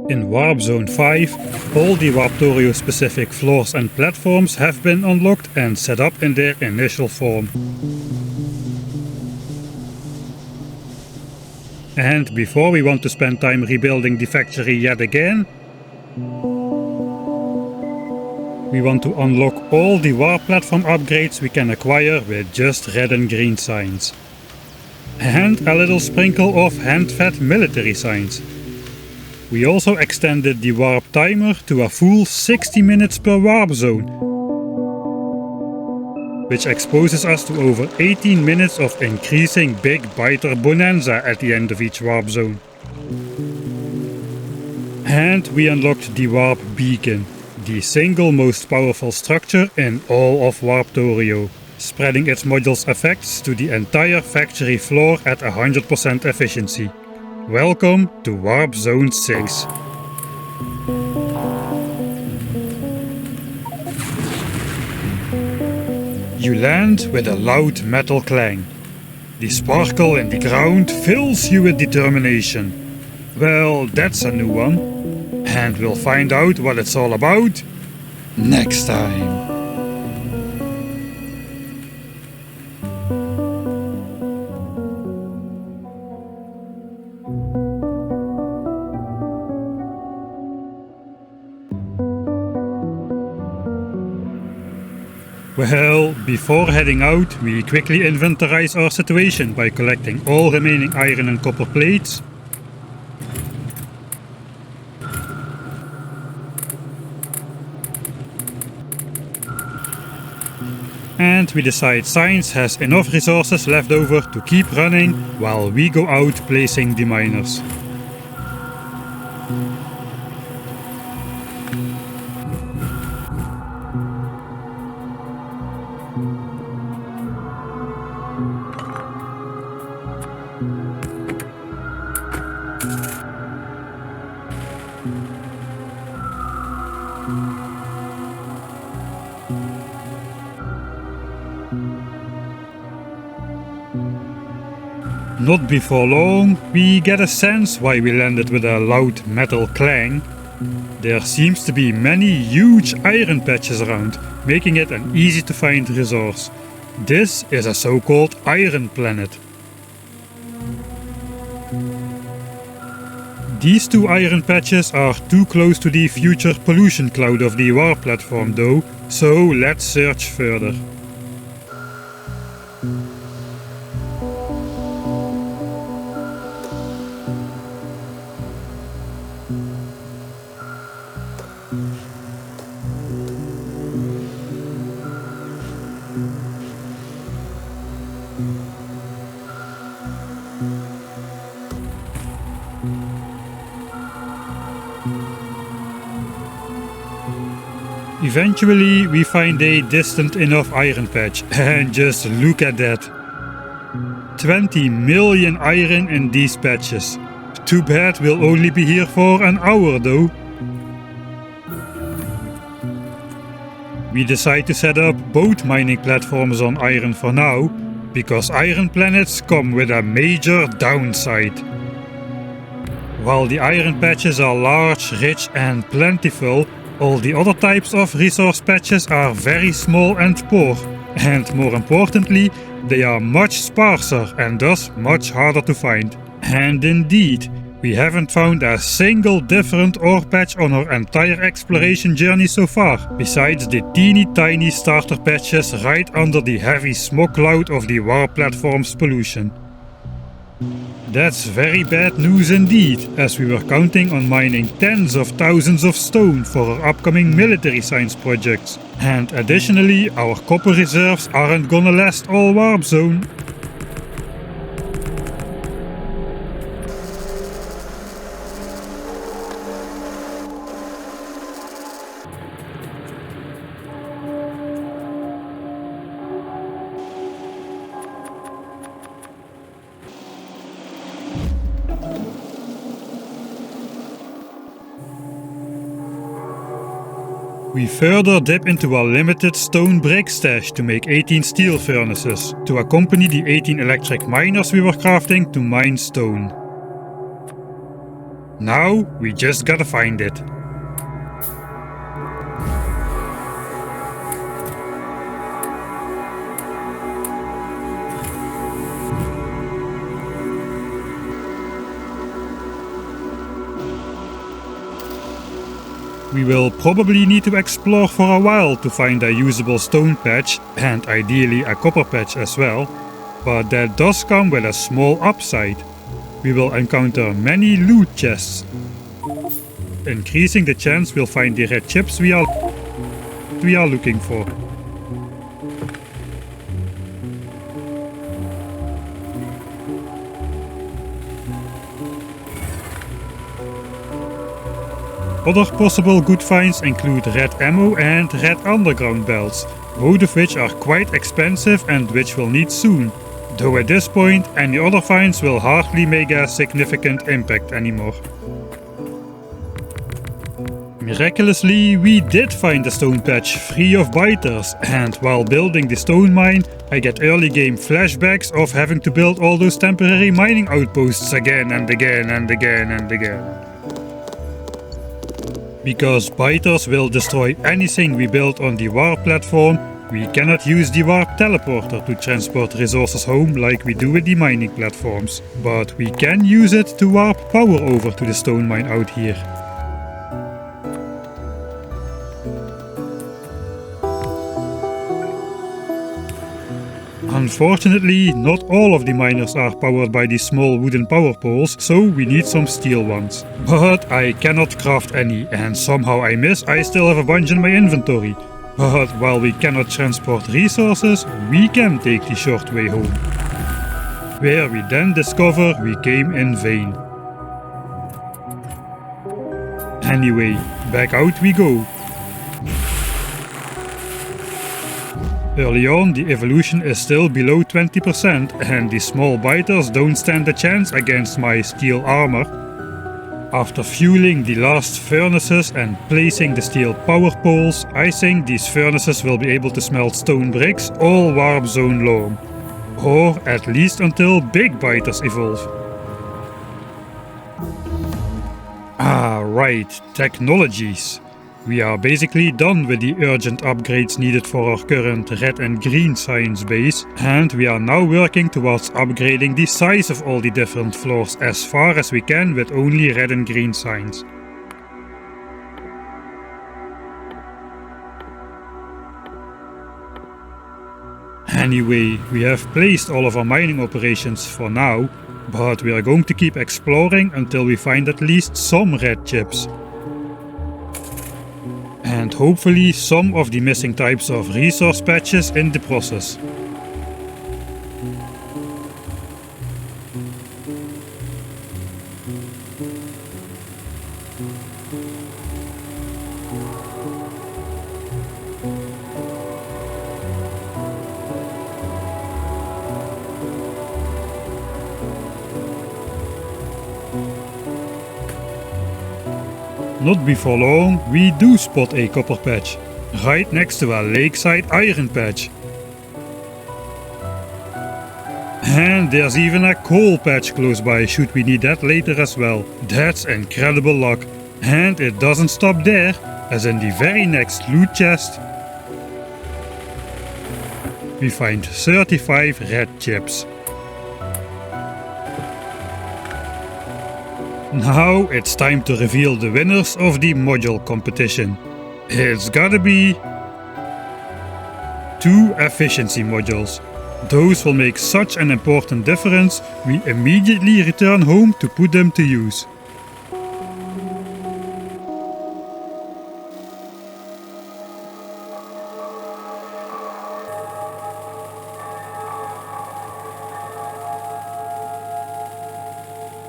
In Warpzone 5, all the Warptorio specific floors and platforms have been unlocked and set up in their initial form. And before we want to spend time rebuilding the factory yet again, we want to unlock all the warp platform upgrades we can acquire with just red and green signs. And a little sprinkle of hand-fed military signs. We also extended the warp timer to a full 60 minutes per warp zone, which exposes us to over 18 minutes of increasing big biter bonanza at the end of each warp zone. And we unlocked the warp beacon, the single most powerful structure in all of Warptorio, spreading its module's effects to the entire factory floor at 100% efficiency. Welcome to Warp Zone 6. You land with a loud metal clang. The sparkle in the ground fills you with determination. Well, that's a new one. And we'll find out what it's all about next time. Well, before heading out, we quickly inventorize our situation by collecting all remaining iron and copper plates, and we decide science has enough resources left over to keep running while we go out placing the miners. Not before long, we get a sense why we landed with a loud metal clang. There seems to be many huge iron patches around, making it an easy to find resource. This is a so-called iron planet. These two iron patches are too close to the future pollution cloud of the warp platform though, so let's search further. Eventually we find a distant enough iron patch, and just look at that. 20 million iron in these patches. Too bad we'll only be here for an hour though. We decide to set up both mining platforms on iron for now, because iron planets come with a major downside. While the iron patches are large, rich and plentiful, all the other types of resource patches are very small and poor, and more importantly, they are much sparser and thus much harder to find. And indeed, we haven't found a single different ore patch on our entire exploration journey so far, besides the teeny tiny starter patches right under the heavy smog cloud of the warp platform's pollution. That's very bad news indeed, as we were counting on mining tens of thousands of stone for our upcoming military science projects. And additionally, our copper reserves aren't gonna last all Warpzone. We further dip into a limited stone brick stash to make 18 steel furnaces, to accompany the 18 electric miners we were crafting to mine stone. Now we just gotta find it. We will probably need to explore for a while to find a usable stone patch and ideally a copper patch as well, but that does come with a small upside. We will encounter many loot chests, increasing the chance we'll find the red chips we are looking for. Other possible good finds include red ammo and red underground belts, both of which are quite expensive and which we'll need soon, though at this point any other finds will hardly make a significant impact anymore. Miraculously, we did find a stone patch free of biters, and while building the stone mine, I get early game flashbacks of having to build all those temporary mining outposts again and again and again and again. Because biters will destroy anything we build on the warp platform, we cannot use the warp teleporter to transport resources home like we do with the mining platforms, but we can use it to warp power over to the stone mine out here. Unfortunately, not all of the miners are powered by these small wooden power poles, so we need some steel ones. But I cannot craft any, and somehow I still have a bunch in my inventory. But while we cannot transport resources, we can take the short way home. Where we then discover we came in vain. Anyway, back out we go. Early on, the evolution is still below 20% and the small biters don't stand a chance against my steel armor. After fueling the last furnaces and placing the steel power poles, I think these furnaces will be able to smelt stone bricks all warp zone long. Or at least until big biters evolve. Ah, right, technologies. We are basically done with the urgent upgrades needed for our current red and green science base, and we are now working towards upgrading the size of all the different floors as far as we can with only red and green science. Anyway, we have placed all of our mining operations for now, but we are going to keep exploring until we find at least some red chips. And hopefully some of the missing types of resource patches in the process. Not before long, we do spot a copper patch, right next to a lakeside iron patch. And there's even a coal patch close by should we need that later as well. That's incredible luck. And it doesn't stop there, as in the very next loot chest we find 35 red chips. Now it's time to reveal the winners of the module competition. It's gotta be 2 efficiency modules. Those will make such an important difference, we immediately return home to put them to use.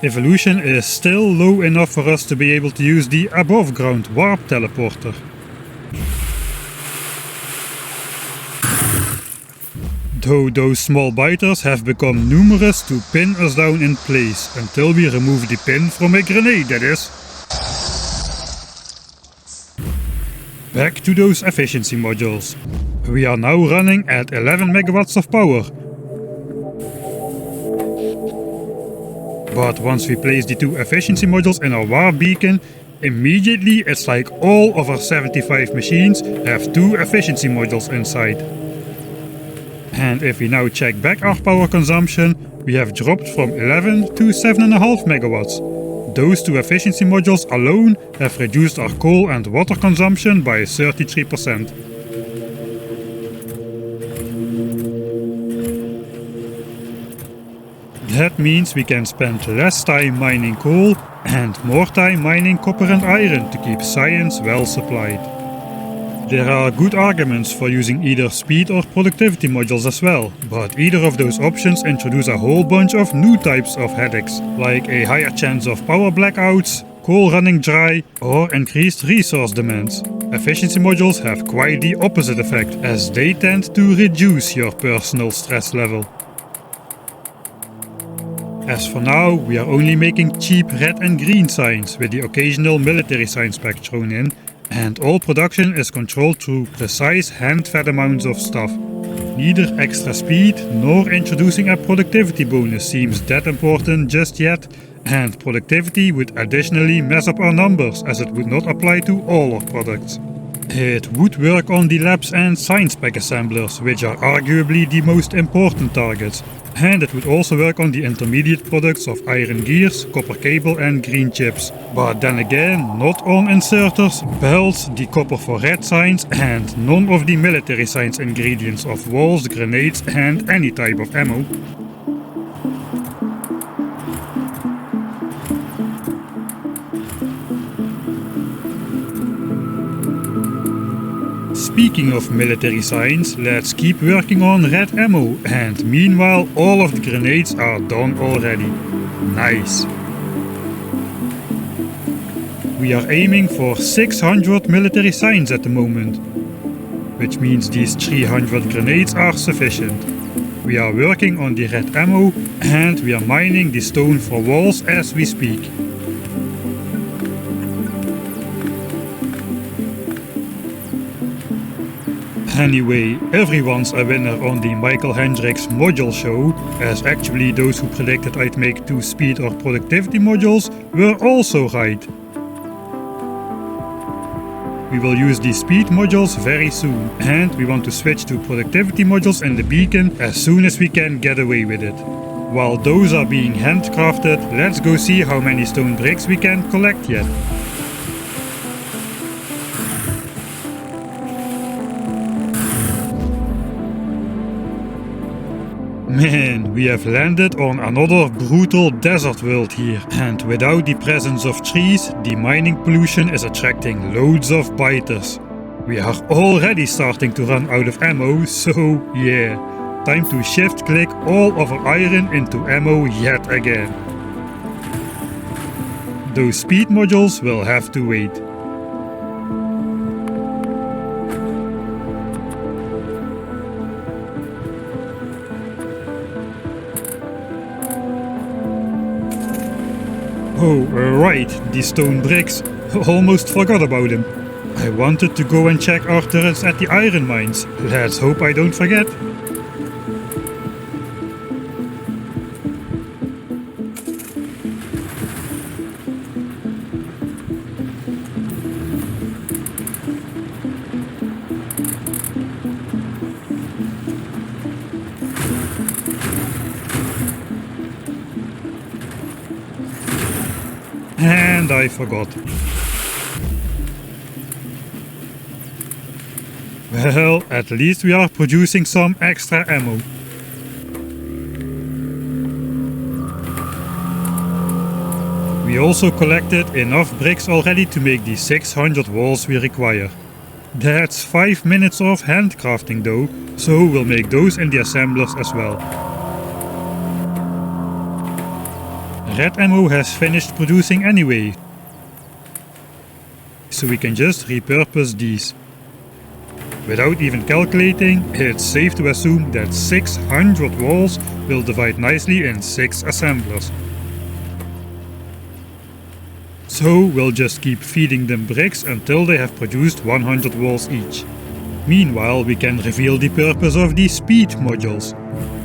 Evolution is still low enough for us to be able to use the above ground warp teleporter. Though those small biters have become numerous to pin us down in place, until we remove the pin from a grenade, that is. Back to those efficiency modules. We are now running at 11 megawatts of power. But once we place the 2 efficiency modules in our warp beacon, immediately it's like all of our 75 machines have 2 efficiency modules inside. And if we now check back our power consumption, we have dropped from 11 to 7.5 megawatts. Those 2 efficiency modules alone have reduced our coal and water consumption by 33%. That means we can spend less time mining coal and more time mining copper and iron to keep science well supplied. There are good arguments for using either speed or productivity modules as well, but either of those options introduce a whole bunch of new types of headaches, like a higher chance of power blackouts, coal running dry, or increased resource demands. Efficiency modules have quite the opposite effect, as they tend to reduce your personal stress level. As for now, we are only making cheap red and green signs with the occasional military sign spec thrown in, and all production is controlled through precise hand-fed amounts of stuff. Neither extra speed nor introducing a productivity bonus seems that important just yet, and productivity would additionally mess up our numbers as it would not apply to all our products. It would work on the labs and science spec assemblers, which are arguably the most important targets, and it would also work on the intermediate products of iron gears, copper cable and green chips. But then again, not on inserters, belts, the copper for red signs, and none of the military science ingredients of walls, grenades and any type of ammo. Speaking of military science, let's keep working on red ammo, and meanwhile all of the grenades are done already. Nice. We are aiming for 600 military signs at the moment, which means these 300 grenades are sufficient. We are working on the red ammo, and we are mining the stone for walls as we speak. Anyway, everyone's a winner on the Michael Hendricks module show, as actually those who predicted I'd make 2 speed or productivity modules were also right. We will use the speed modules very soon, and we want to switch to productivity modules in the beacon as soon as we can get away with it. While those are being handcrafted, let's go see how many stone bricks we can collect yet. Man, we have landed on another brutal desert world here, and without the presence of trees, the mining pollution is attracting loads of biters. We are already starting to run out of ammo, so yeah, time to shift click all of our iron into ammo yet again. Those speed modules will have to wait. Oh, right, the stone bricks. Almost forgot about them. I wanted to go and check our turrets at the iron mines. Let's hope I don't forget. And I forgot. Well, at least we are producing some extra ammo. We also collected enough bricks already to make the 600 walls we require. That's 5 minutes of handcrafting though, so we'll make those in the assemblers as well. Red ammo has finished producing anyway, so we can just repurpose these. Without even calculating, it's safe to assume that 600 walls will divide nicely in 6 assemblers. So we'll just keep feeding them bricks until they have produced 100 walls each. Meanwhile, we can reveal the purpose of the speed modules.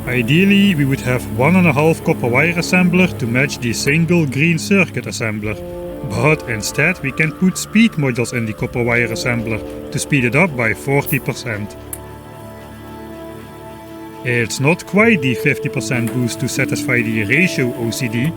Ideally, we would have 1.5 copper wire assembler to match the single green circuit assembler. But instead we can put speed modules in the copper wire assembler to speed it up by 40%. It's not quite the 50% boost to satisfy the ratio OCD,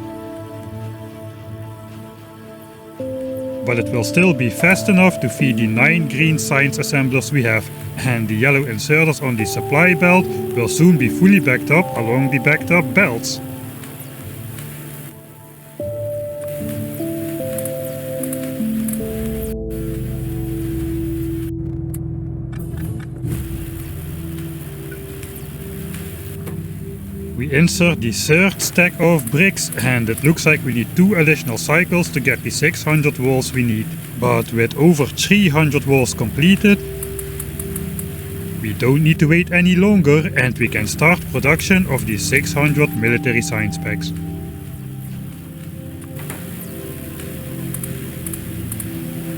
but it will still be fast enough to feed the 9 green science assemblers we have, and the yellow inserters on the supply belt will soon be fully backed up along the backed up belts. We insert the third stack of bricks, and it looks like we need 2 additional cycles to get the 600 walls we need. But with over 300 walls completed, we don't need to wait any longer and we can start production of the 600 military science packs.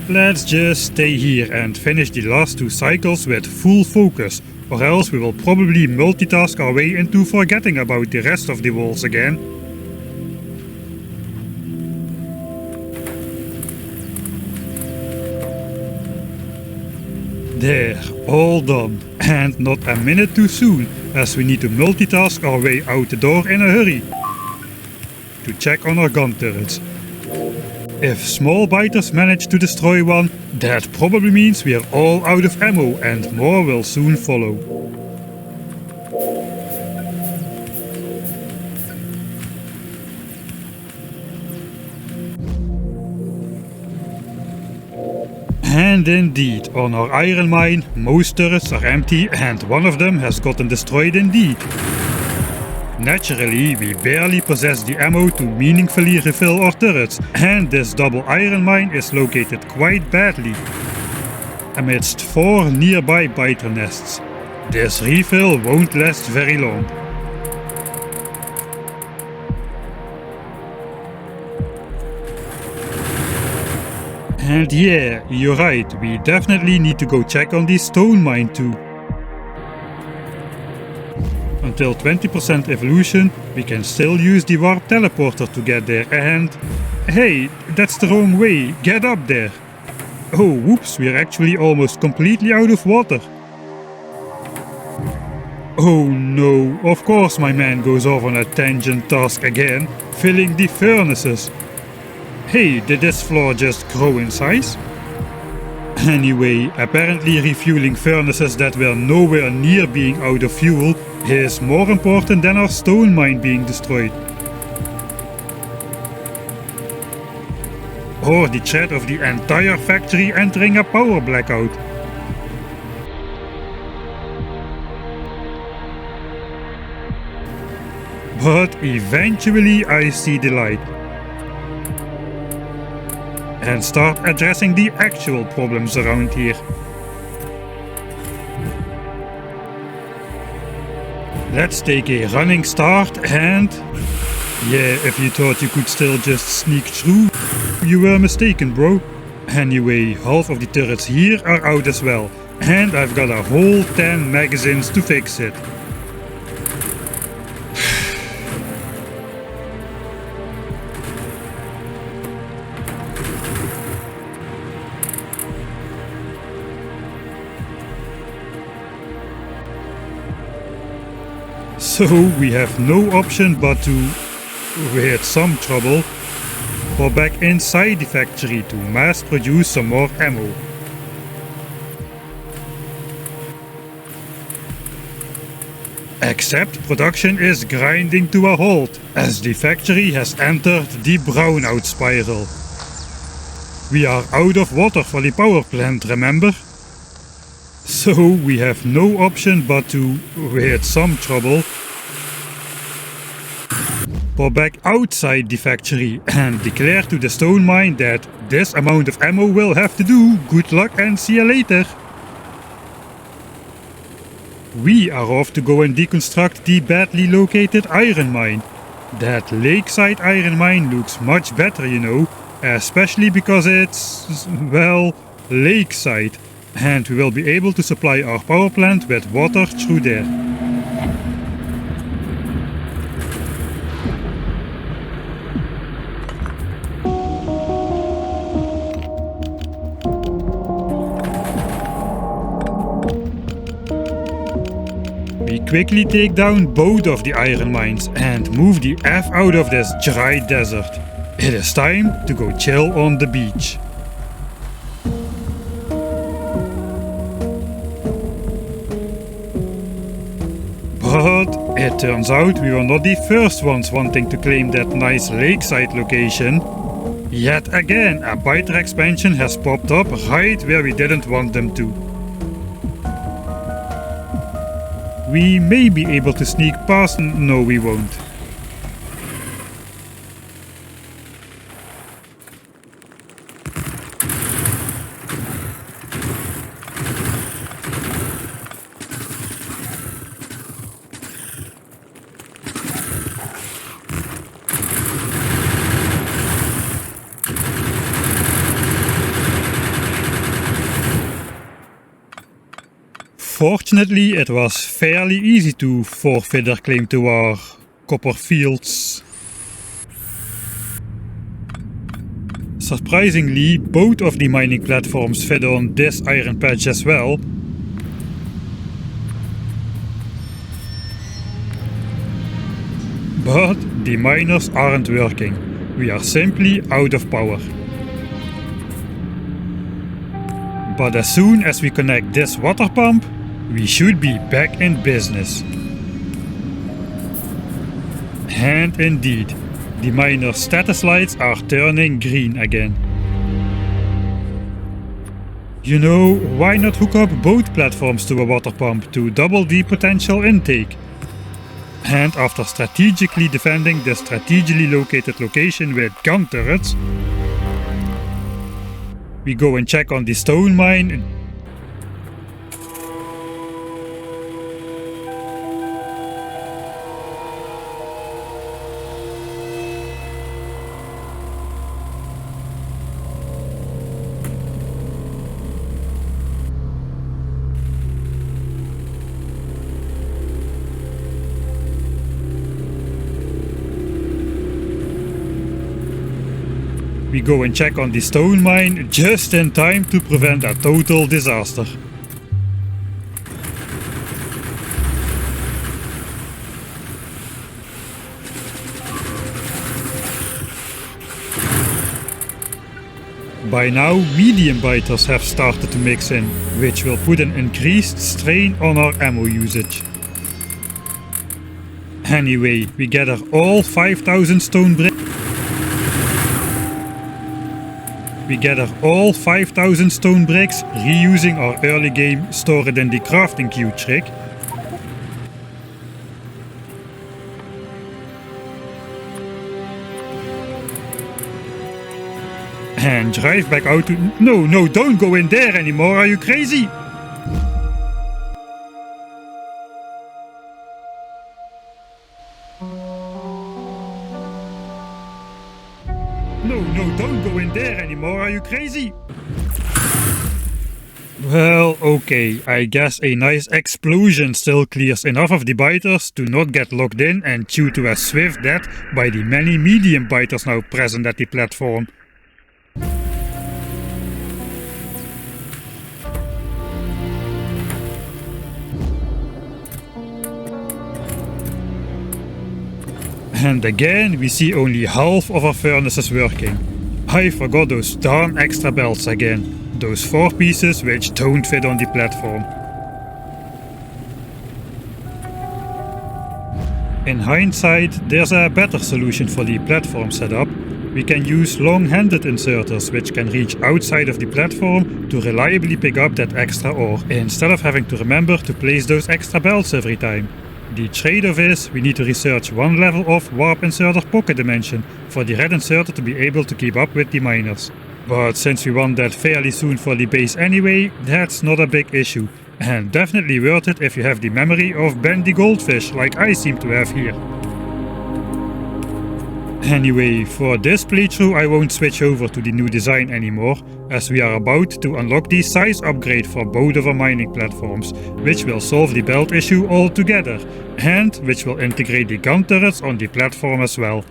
Let's just stay here and finish the last 2 cycles with full focus, or else we will probably multitask our way into forgetting about the rest of the walls again. There, all done. And not a minute too soon, as we need to multitask our way out the door in a hurry to check on our gun turrets. If small biters manage to destroy one, that probably means we are all out of ammo and more will soon follow. And indeed, on our iron mine, most turrets are empty and one of them has gotten destroyed indeed. Naturally, we barely possess the ammo to meaningfully refill our turrets, and this double iron mine is located quite badly amidst 4 nearby biter nests. This refill won't last very long. And yeah, you're right, we definitely need to go check on the stone mine too. Until 20% evolution, we can still use the warp teleporter to get there and... Hey, that's the wrong way, get up there! Oh whoops, we're actually almost completely out of water. Oh no, of course my man goes off on a tangent task again, filling the furnaces. Hey, did this floor just grow in size? Anyway, apparently refueling furnaces that were nowhere near being out of fuel is more important than our stone mine being destroyed. Or the threat of the entire factory entering a power blackout. But eventually I see the light. And start addressing the actual problems around here. Let's take a running start and... Yeah, if you thought you could still just sneak through, you were mistaken, bro. Anyway, half of the turrets here are out as well, and I've got a whole 10 magazines to fix it. So we have no option but to, with some trouble, go back inside the factory to mass produce some more ammo. Except production is grinding to a halt, as the factory has entered the brownout spiral. We are out of water for the power plant, remember? So we have no option but to, with some trouble, go back outside the factory and declare to the stone mine that this amount of ammo will have to do, good luck and see you later. We are off to go and deconstruct the badly located iron mine. That lakeside iron mine looks much better, you know, especially because it's, well, lakeside. And we will be able to supply our power plant with water through there. quickly take down both of the iron mines and move the F out of this dry desert. It is time to go chill on the beach. But it turns out we were not the first ones wanting to claim that nice lakeside location. Yet again, a biter expansion has popped up right where we didn't want them to. We may be able to sneak past. No, we won't. Fortunately, it was fairly easy to forfeit their claim to our copper fields. Surprisingly, both of the mining platforms fit on this iron patch as well. But the miners aren't working. We are simply out of power. But as soon as we connect this water pump, we should be back in business. And indeed, the miner status lights are turning green again. You know, why not hook up both platforms to a water pump to double the potential intake? And after strategically defending the strategically located location with gun turrets, we go and check on the stone mine. We go and check on the stone mine just in time to prevent a total disaster. By now, medium biters have started to mix in, which will put an increased strain on our ammo usage. Anyway, we gather all 5,000 stone bricks. We gather all 5,000 stone bricks, reusing our early game store it in the crafting queue trick. And drive back out to... No, don't go in there anymore, are you crazy? No, don't go in there anymore, are you crazy? Well, okay, I guess a nice explosion still clears enough of the biters to not get locked in and chew to a swift death by the many medium biters now present at the platform. And again, we see only half of our furnaces working. I forgot those darn extra belts again. Those 4 pieces which don't fit on the platform. In hindsight, there's a better solution for the platform setup. We can use long-handed inserters which can reach outside of the platform to reliably pick up that extra ore, instead of having to remember to place those extra belts every time. The trade-off is we need to research one level of warp inserter pocket dimension for the red inserter to be able to keep up with the miners. But since we want that fairly soon for the base anyway, that's not a big issue. And definitely worth it if you have the memory of Ben the Goldfish like I seem to have here. Anyway, for this playthrough I won't switch over to the new design anymore, as we are about to unlock the size upgrade for both of our mining platforms, which will solve the belt issue altogether, and which will integrate the gun turrets on the platform as well.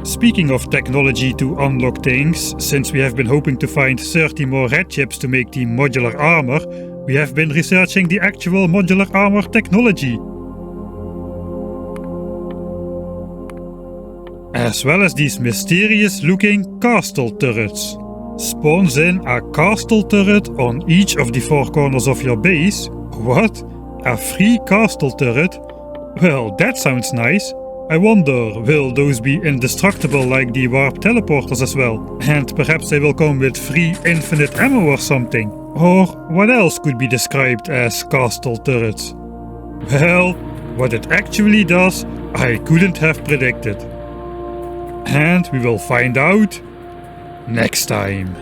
Speaking of technology to unlock things, since we have been hoping to find 30 more red chips to make the modular armor, we have been researching the actual modular armor technology, as well as these mysterious-looking castle turrets. Spawns in a castle turret on each of the 4 corners of your base. What? A free castle turret? Well, that sounds nice. I wonder, will those be indestructible like the warp teleporters as well? And perhaps they will come with free infinite ammo or something? Or what else could be described as castle turrets? Well, what it actually does, I couldn't have predicted. And we will find out next time.